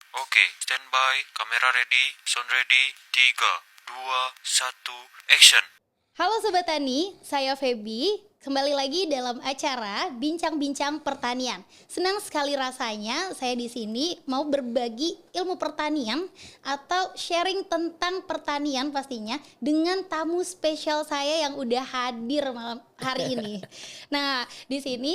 Oke, standby, kamera ready, sound ready, 3, 2, 1, action. Halo Sobat Tani, saya Feby. Kembali lagi dalam acara Bincang-Bincang Pertanian. Senang sekali rasanya saya di sini mau berbagi ilmu pertanian atau sharing tentang pertanian pastinya dengan tamu spesial saya yang udah hadir malam hari ini. Nah, di sini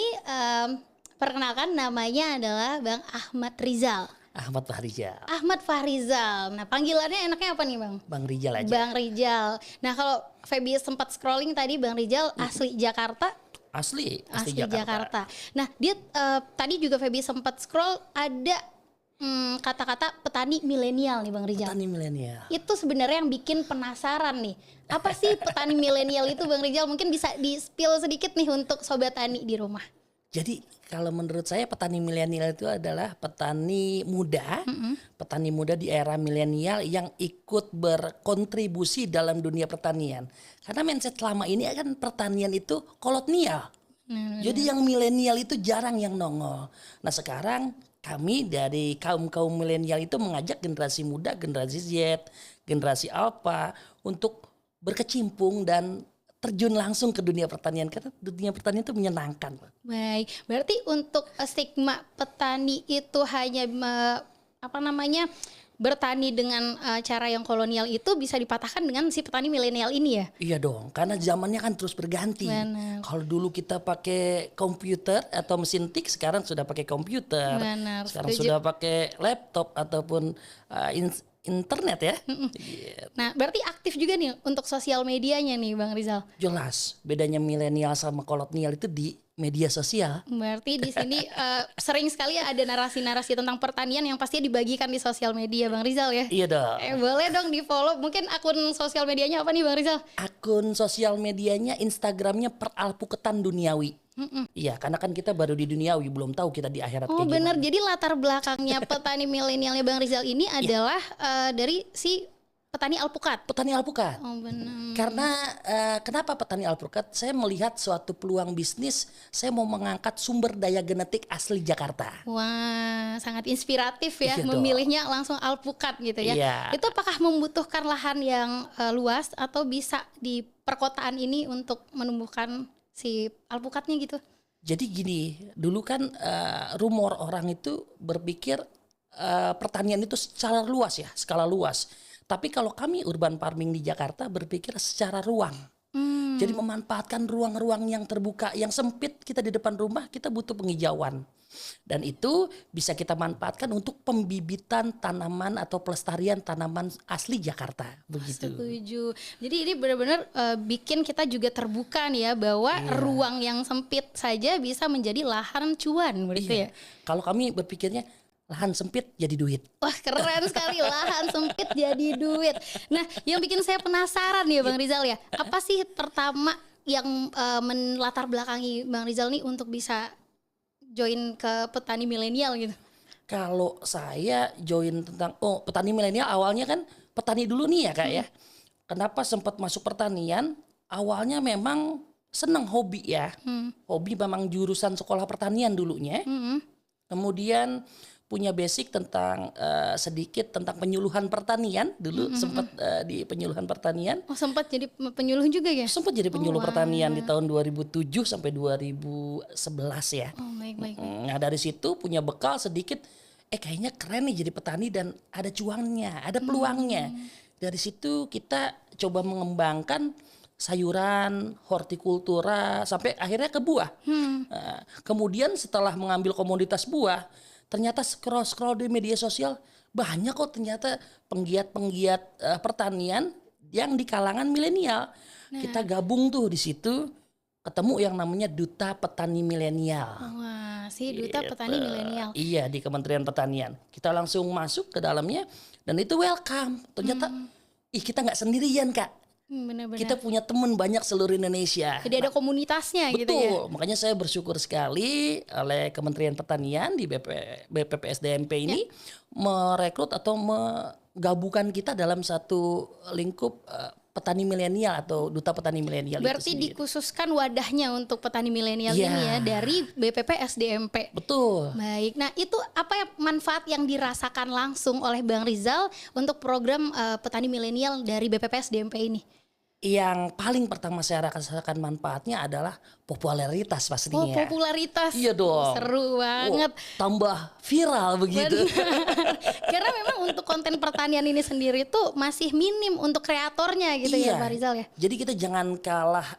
perkenalkan namanya adalah Bang Ahmad Rizal. Ahmad Fahrizal. Ahmad Fahrizal. Nah, panggilannya enaknya apa nih, Bang? Bang Rizal aja. Bang Rizal. Nah, kalau Feby sempat scrolling tadi, Bang Rizal asli Jakarta. Asli Jakarta. Nah, dia tadi juga Feby sempat scroll ada kata-kata petani milenial nih, Bang Rizal. Petani milenial. Itu sebenarnya yang bikin penasaran nih. Apa sih petani milenial itu, Bang Rizal? Mungkin bisa di-spill sedikit nih untuk sobat tani di rumah. Jadi kalau menurut saya petani milenial itu adalah petani muda, petani muda di era milenial yang ikut berkontribusi dalam dunia pertanian. Karena mindset selama ini kan pertanian itu kolonial. Jadi yang milenial itu jarang yang nongol. Nah sekarang kami dari kaum milenial itu mengajak generasi muda, generasi Z, generasi Alpha untuk berkecimpung dan terjun langsung ke dunia pertanian karena dunia pertanian itu menyenangkan. Baik, berarti untuk stigma petani itu hanya bertani dengan cara yang kolonial itu bisa dipatahkan dengan si petani milenial ini ya? Iya dong, karena zamannya kan terus berganti. Benar. Kalau dulu kita pakai komputer atau mesin tik, sekarang sudah pakai komputer. Benar, Sekarang setuju. sudah pakai laptop ataupun internet ya. Iya. Nah, berarti aktif juga nih untuk sosial medianya nih, Bang Rizal. Jelas bedanya milenial sama kolonial itu di media sosial. Berarti di sini sering sekali ada narasi-narasi tentang pertanian yang pasti dibagikan di sosial media, Bang Rizal ya. Iya dong. Boleh dong di-follow. Mungkin akun sosial medianya apa nih, Bang Rizal? Akun sosial medianya, Instagramnya Peralpuketan Duniawi. Iya, karena kan kita baru di duniawi, belum tahu kita di akhirat Oh kayak benar, gimana. jadi latar belakangnya petani milenialnya Bang Rizal ini adalah dari si petani alpukat. Petani alpukat. Oh benar. Karena kenapa petani alpukat? Saya melihat suatu peluang bisnis. Saya mau mengangkat sumber daya genetik asli Jakarta. Wah, sangat inspiratif ya, Iya dong. memilihnya langsung alpukat gitu ya. Iya. Itu apakah membutuhkan lahan yang luas atau bisa di perkotaan ini untuk menumbuhkan si alpukatnya gitu? Jadi gini, dulu kan rumor orang itu berpikir pertanian itu secara luas ya, skala luas. Tapi kalau kami urban farming di Jakarta berpikir secara ruang. Jadi memanfaatkan ruang-ruang yang terbuka, yang sempit kita di depan rumah, kita butuh penghijauan. Dan itu bisa kita manfaatkan untuk pembibitan tanaman atau pelestarian tanaman asli Jakarta. Begitu. Setuju. Jadi ini benar-benar bikin kita juga terbuka nih ya bahwa ruang yang sempit saja bisa menjadi lahan cuan begitu ya. Kalau kami berpikirnya lahan sempit jadi duit. Wah keren sekali, lahan sempit jadi duit. Nah yang bikin saya penasaran ya Bang Rizal ya, apa sih pertama yang melatar belakangi Bang Rizal nih untuk bisa join ke petani milenial gitu? Kalau saya join tentang petani milenial awalnya kan petani dulu nih ya Kak ya. Kenapa sempat masuk pertanian? Awalnya memang seneng hobi ya. Hobi memang jurusan sekolah pertanian dulunya. Kemudian punya basic tentang sedikit tentang penyuluhan pertanian dulu sempat di penyuluhan pertanian. Oh sempat jadi penyuluh juga ya? Sempat jadi penyuluh pertanian di tahun 2007 sampai 2011 ya. Oh baik. Nah dari situ punya bekal sedikit, kayaknya keren nih jadi petani dan ada cuannya, ada peluangnya. Dari situ kita coba mengembangkan sayuran, hortikultura, sampai akhirnya ke buah. Nah, kemudian setelah mengambil komoditas buah, ternyata scroll di media sosial banyak kok ternyata penggiat-penggiat pertanian yang di kalangan milenial. Kita gabung tuh di situ, ketemu yang namanya Duta Petani Milenial. Wah si duta petani milenial. Iya, di Kementerian Pertanian. Kita langsung masuk ke dalamnya dan itu welcome. Ternyata kita nggak sendirian Kak. Benar-benar. Kita punya teman banyak seluruh Indonesia. Jadi ada komunitasnya gitu ya. Betul, makanya saya bersyukur sekali oleh Kementerian Pertanian di BPPSDMP ini merekrut atau menggabungkan kita dalam satu lingkup petani milenial atau duta petani milenial itu Berarti sendiri. dikhususkan wadahnya untuk petani milenial Iya. ini ya dari BPP SDMP. Betul. Baik, nah itu apa ya manfaat yang dirasakan langsung oleh Bang Rizal untuk program petani milenial dari BPP SDMP ini? Yang paling pertama saya rasakan manfaatnya adalah popularitas Oh, pastinya. popularitas. Iya dong. Seru banget. Tambah viral begitu. Benar. Karena memang untuk konten pertanian ini sendiri tuh masih minim untuk kreatornya gitu ya Pak Rizal ya. Jadi kita jangan kalah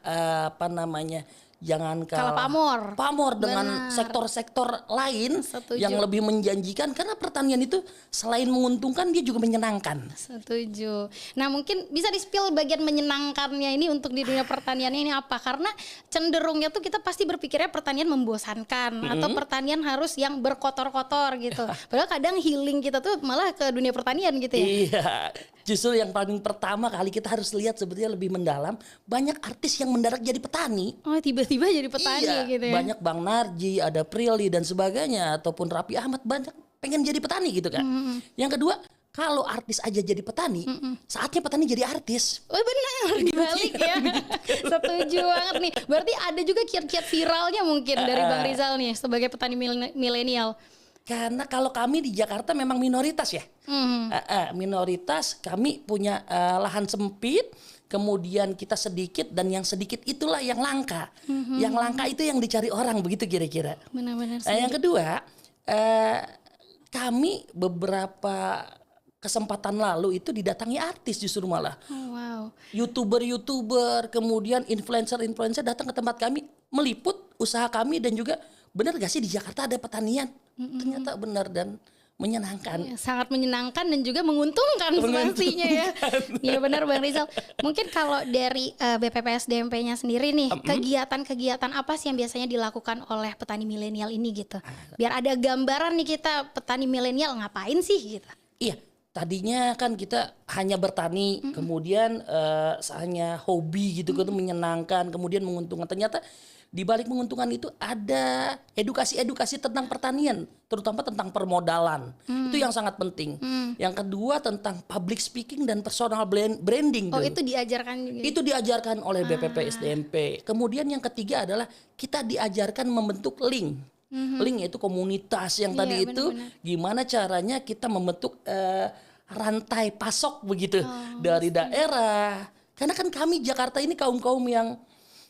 jangan Kalah kalah pamor. dengan Benar. sektor-sektor lain Setuju. yang lebih menjanjikan karena pertanian itu selain menguntungkan dia juga menyenangkan. Setuju. Nah mungkin bisa di-spill bagian menyenangkannya ini untuk di dunia pertaniannya ini apa? Karena cenderungnya tuh kita pasti berpikirnya pertanian membosankan atau pertanian harus yang berkotor-kotor gitu. Padahal kadang healing kita tuh malah ke dunia pertanian gitu ya. Iya, justru yang paling pertama kali kita harus lihat sebetulnya lebih mendalam, banyak artis yang mendarat jadi petani. Oh tiba-tiba jadi petani Iya, gitu ya. banyak Bang Narji, ada Prilly dan sebagainya, ataupun Raffi Ahmad banyak pengen jadi petani gitu kan. Yang kedua, kalau artis aja jadi petani, saatnya petani jadi artis. Oh benar, dibalik ya. Setuju banget nih. Berarti ada juga kiat-kiat viralnya mungkin dari Bang Rizal nih sebagai petani milenial. Karena kalau kami di Jakarta memang minoritas ya. Minoritas, kami punya lahan sempit, kemudian kita sedikit dan yang sedikit itulah yang langka. Yang langka itu yang dicari orang begitu kira-kira. Benar-benar. Nah, yang kedua, kami beberapa kesempatan lalu itu didatangi artis justru malah. Oh, wow. YouTuber, kemudian influencer datang ke tempat kami meliput usaha kami dan juga benar gak sih di Jakarta ada pertanian? Ternyata benar dan menyenangkan. Ya, sangat menyenangkan dan juga menguntungkan pastinya ya. Iya benar Bang Rizal. Mungkin kalau dari BPP SDMP-nya sendiri nih, kegiatan-kegiatan apa sih yang biasanya dilakukan oleh petani milenial ini gitu? Biar ada gambaran nih kita petani milenial ngapain sih gitu. Iya, tadinya kan kita hanya bertani, kemudian hanya hobi gitu kan menyenangkan, kemudian menguntungkan. Ternyata di balik menguntungkan itu ada edukasi-edukasi tentang pertanian, terutama tentang permodalan. Itu yang sangat penting. Yang kedua tentang public speaking dan personal branding. Oh dulu. itu diajarkan juga. Itu diajarkan oleh BPP SDMP. Kemudian yang ketiga adalah kita diajarkan membentuk link. Link yaitu komunitas yang Iya, tadi itu benar-benar. gimana caranya kita membentuk rantai pasok begitu dari daerah. Karena kan kami Jakarta ini kaum-kaum yang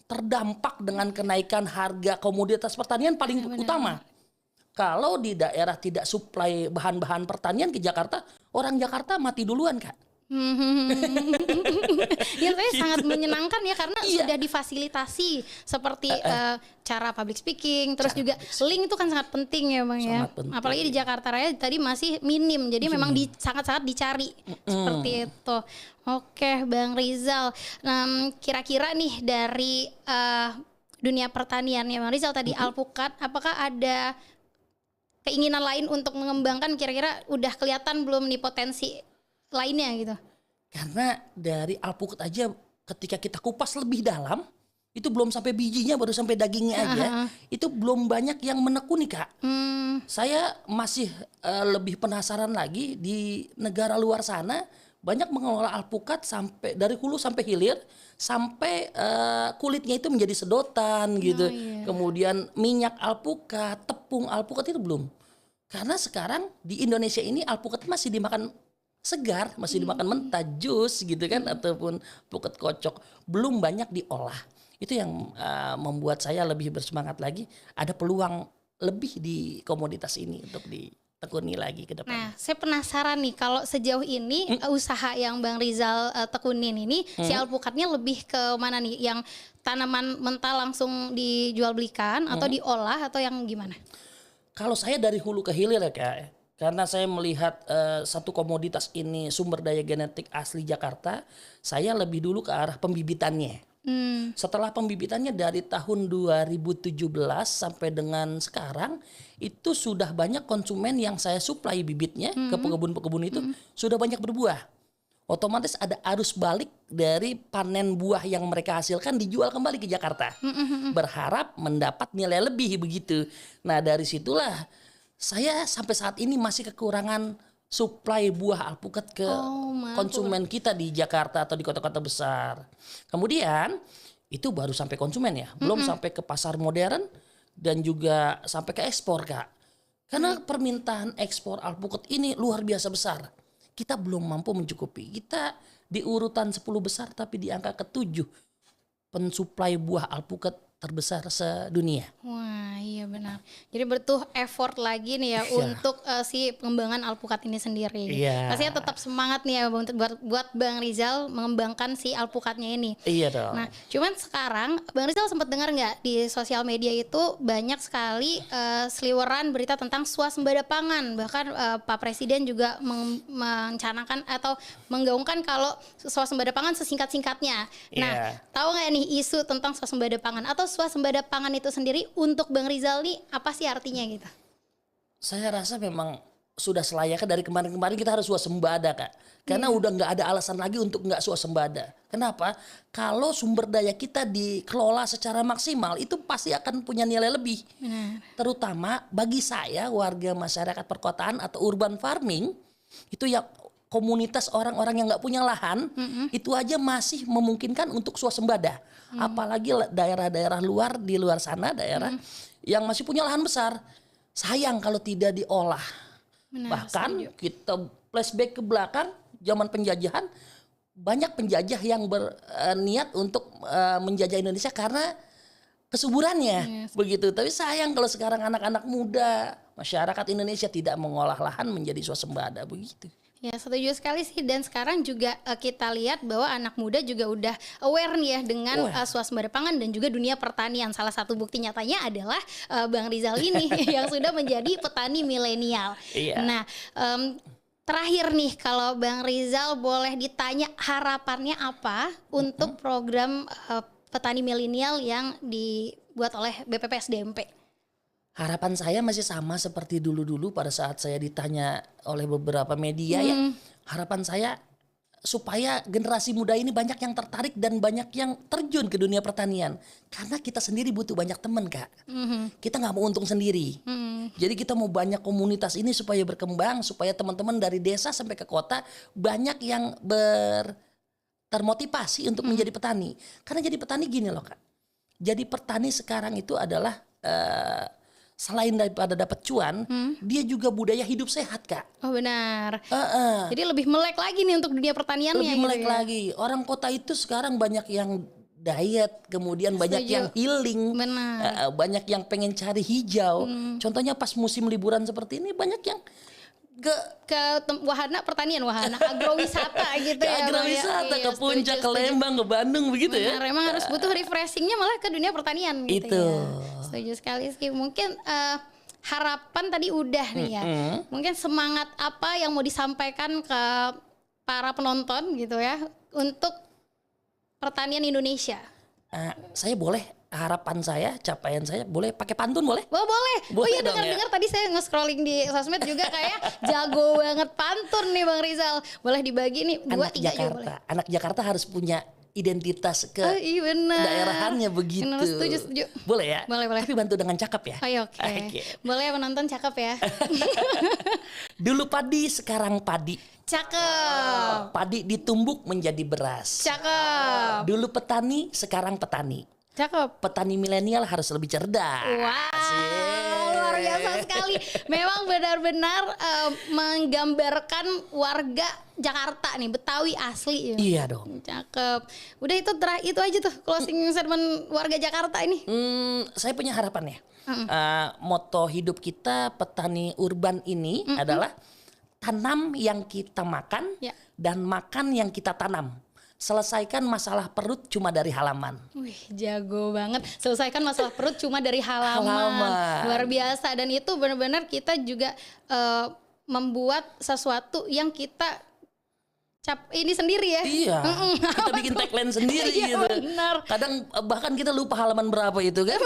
terdampak dengan kenaikan harga komoditas pertanian paling utama. Kalau di daerah tidak suplai bahan-bahan pertanian ke Jakarta, orang Jakarta mati duluan, Kak. Ya saya sangat menyenangkan ya karena Iya. sudah difasilitasi seperti cara public speaking, terus juga link itu kan sangat penting ya Bang ya. Sangat penting. Apalagi di Jakarta Raya tadi masih minim, jadi memang sangat-sangat dicari seperti itu. Oke Bang Rizal, kira-kira nih dari dunia pertanian ya Bang Rizal tadi alpukat, apakah ada keinginan lain untuk mengembangkan kira-kira udah kelihatan belum nih potensi lainnya gitu? Karena dari alpukat aja ketika kita kupas lebih dalam, itu belum sampai bijinya baru sampai dagingnya aja, itu belum banyak yang menekuni Kak. Saya masih lebih penasaran lagi di negara luar sana banyak mengelola alpukat sampai dari hulu sampai hilir sampai kulitnya itu menjadi sedotan gitu. Kemudian minyak alpukat, tepung alpukat itu belum. Karena sekarang di Indonesia ini alpukat masih dimakan segar, masih dimakan mentah, jus gitu kan, ataupun alpukat kocok, belum banyak diolah. Itu yang membuat saya lebih bersemangat lagi, ada peluang lebih di komoditas ini untuk ditekuni lagi ke depan. Nah, saya penasaran nih kalau sejauh ini usaha yang Bang Rizal tekunin ini si alpukatnya lebih ke mana nih? Yang tanaman mentah langsung dijual belikan atau diolah atau yang gimana? Kalau saya dari hulu ke hilir ya Kak, karena saya melihat satu komoditas ini sumber daya genetik asli Jakarta, saya lebih dulu ke arah pembibitannya. Setelah pembibitannya dari tahun 2017 sampai dengan sekarang, itu sudah banyak konsumen yang saya suplai bibitnya ke pekebun-pekebun itu sudah banyak berbuah. Otomatis ada arus balik dari panen buah yang mereka hasilkan dijual kembali ke Jakarta. Berharap mendapat nilai lebih begitu. Nah dari situlah saya sampai saat ini masih kekurangan suplai buah alpukat ke konsumen kita di Jakarta atau di kota-kota besar. Kemudian itu baru sampai konsumen ya, belum sampai ke pasar modern dan juga sampai ke ekspor, Kak. Karena permintaan ekspor alpukat ini luar biasa besar. Kita belum mampu mencukupi. Kita di urutan 10 besar tapi di angka ke-7 pensuplai buah alpukat terbesar sedunia. Wah, iya benar. Jadi butuh effort lagi nih ya untuk si pengembangan alpukat ini sendiri. Iya. Pastinya tetap semangat nih ya buat Bang Rizal mengembangkan si alpukatnya ini. Iya dong. Nah, cuman sekarang Bang Rizal sempat dengar nggak di sosial media itu banyak sekali seliweran berita tentang swasembada pangan. Bahkan Pak Presiden juga mencanangkan atau menggaungkan kalau swasembada pangan sesingkat-singkatnya. Nah, tahu nggak nih isu tentang swasembada pangan atau swasembada pangan itu sendiri untuk Bang Rizal nih apa sih artinya gitu? Saya rasa memang sudah selayaknya dari kemarin-kemarin kita harus swasembada, Kak. Karena udah nggak ada alasan lagi untuk nggak swasembada. Kenapa? Kalau sumber daya kita dikelola secara maksimal itu pasti akan punya nilai lebih. Benar. Terutama bagi saya warga masyarakat perkotaan atau urban farming itu ya komunitas orang-orang yang nggak punya lahan itu aja masih memungkinkan untuk swasembada. Apalagi daerah-daerah luar di luar sana daerah yang masih punya lahan besar. Sayang kalau tidak diolah. Benar, Bahkan setuju. kita flashback ke belakang zaman penjajahan banyak penjajah yang berniat untuk menjajah Indonesia karena kesuburannya begitu. Tapi sayang kalau sekarang anak-anak muda masyarakat Indonesia tidak mengolah lahan menjadi swasembada begitu. Ya, setuju sekali sih, dan sekarang juga kita lihat bahwa anak muda juga udah aware nih ya dengan swasembada pangan dan juga dunia pertanian. Salah satu bukti nyatanya adalah Bang Rizal ini yang sudah menjadi petani milenial. Iya. Nah, terakhir nih kalau Bang Rizal boleh ditanya harapannya apa untuk program petani milenial yang dibuat oleh BPPSDMP? Harapan saya masih sama seperti dulu-dulu pada saat saya ditanya oleh beberapa media ya. Harapan saya supaya generasi muda ini banyak yang tertarik dan banyak yang terjun ke dunia pertanian. Karena kita sendiri butuh banyak teman, Kak. Kita nggak mau untung sendiri. Jadi kita mau banyak komunitas ini supaya berkembang, supaya teman-teman dari desa sampai ke kota banyak yang termotivasi untuk menjadi petani. Karena jadi petani gini loh, Kak. Jadi petani sekarang itu adalah selain daripada dapat cuan, dia juga budaya hidup sehat, Kak. Oh benar. Jadi lebih melek lagi nih untuk dunia pertaniannya. Lebih gitu melek ya. lagi. Orang kota itu sekarang banyak yang diet, kemudian banyak yang healing, Benar. banyak yang pengen cari hijau. Contohnya pas musim liburan seperti ini banyak yang wahana pertanian, wahana agrowisata gitu ke ya. Bang, agrowisata, ya. ke Puncak, ke Setuju. Lembang, ke Bandung begitu ya. Benar, emang harus butuh refreshingnya malah ke dunia pertanian gitu Itu. ya. Setuju sekali sih. Mungkin harapan tadi udah nih ya. Mungkin semangat apa yang mau disampaikan ke para penonton gitu ya untuk pertanian Indonesia? Saya boleh, harapan saya, capaian saya boleh pakai pantun boleh? Oh boleh. Oh Boleh iya, dong, dengar-dengar tadi saya nge-scrolling di sosmed juga kayak jago banget pantun nih Bang Rizal. Boleh dibagi nih 2 Anak 3 juga boleh. Jakarta, anak Jakarta harus punya identitas ke Oh iya benar. daerahannya begitu. Benar, setuju. Boleh ya? Boleh. Tapi bantu dengan cakep ya. Oh, iya, oke. Boleh penonton cakep ya. Dulu padi, sekarang padi. Cakep. Padi ditumbuk menjadi beras. Cakep. Dulu petani, sekarang petani. Cakep. Petani milenial harus lebih cerdas. Wow, luar biasa sekali. Memang benar-benar menggambarkan warga Jakarta nih, Betawi asli ya. Iya dong. Cakep. Udah itu aja tuh closing statement warga Jakarta ini. Saya punya harapan ya. Moto hidup kita petani urban ini adalah tanam yang kita makan Ya. dan makan yang kita tanam. Selesaikan masalah perut cuma dari halaman. Wih, jago banget. Selesaikan masalah perut cuma dari halaman. Halaman. Luar biasa. Dan itu benar-benar kita juga membuat sesuatu yang kita ini sendiri ya. Iya, kita bikin tagline sendiri Iya, gitu. benar. Kadang bahkan kita lupa halaman berapa itu kan.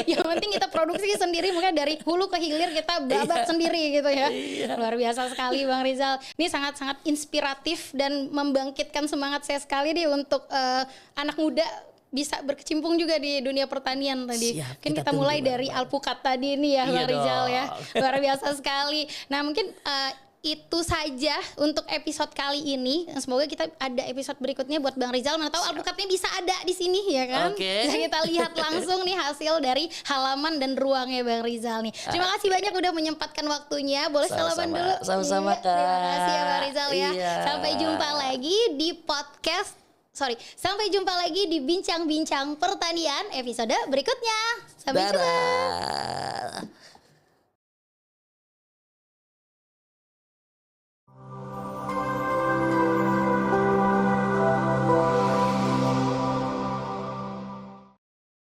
Yang penting kita produksi sendiri, mungkin dari hulu ke hilir kita babat sendiri gitu ya. Luar biasa sekali Bang Rizal. Ini sangat-sangat inspiratif dan membangkitkan semangat saya sekali nih untuk anak muda bisa berkecimpung juga di dunia pertanian tadi. Siap, Mungkin kita kita mulai tunggu dari bareng-bareng. alpukat tadi nih ya, Iya Bang Rizal ya. dong. Luar biasa sekali. Nah mungkin itu saja untuk episode kali ini. Semoga kita ada episode berikutnya buat Bang Rizal. Mana tahu alpukatnya bisa ada di sini ya kan? Oke. Bisa kita lihat langsung nih hasil dari halaman dan ruangnya Bang Rizal nih. Terima kasih banyak udah menyempatkan waktunya. Boleh salaman Sama-sama. dulu? Sama-sama, Iya, terima Kak. kasih ya Bang Rizal ya. Iya. Sampai jumpa lagi di podcast. Sampai jumpa lagi di Bincang-Bincang Pertanian episode berikutnya. Sampai jumpa. Dadah.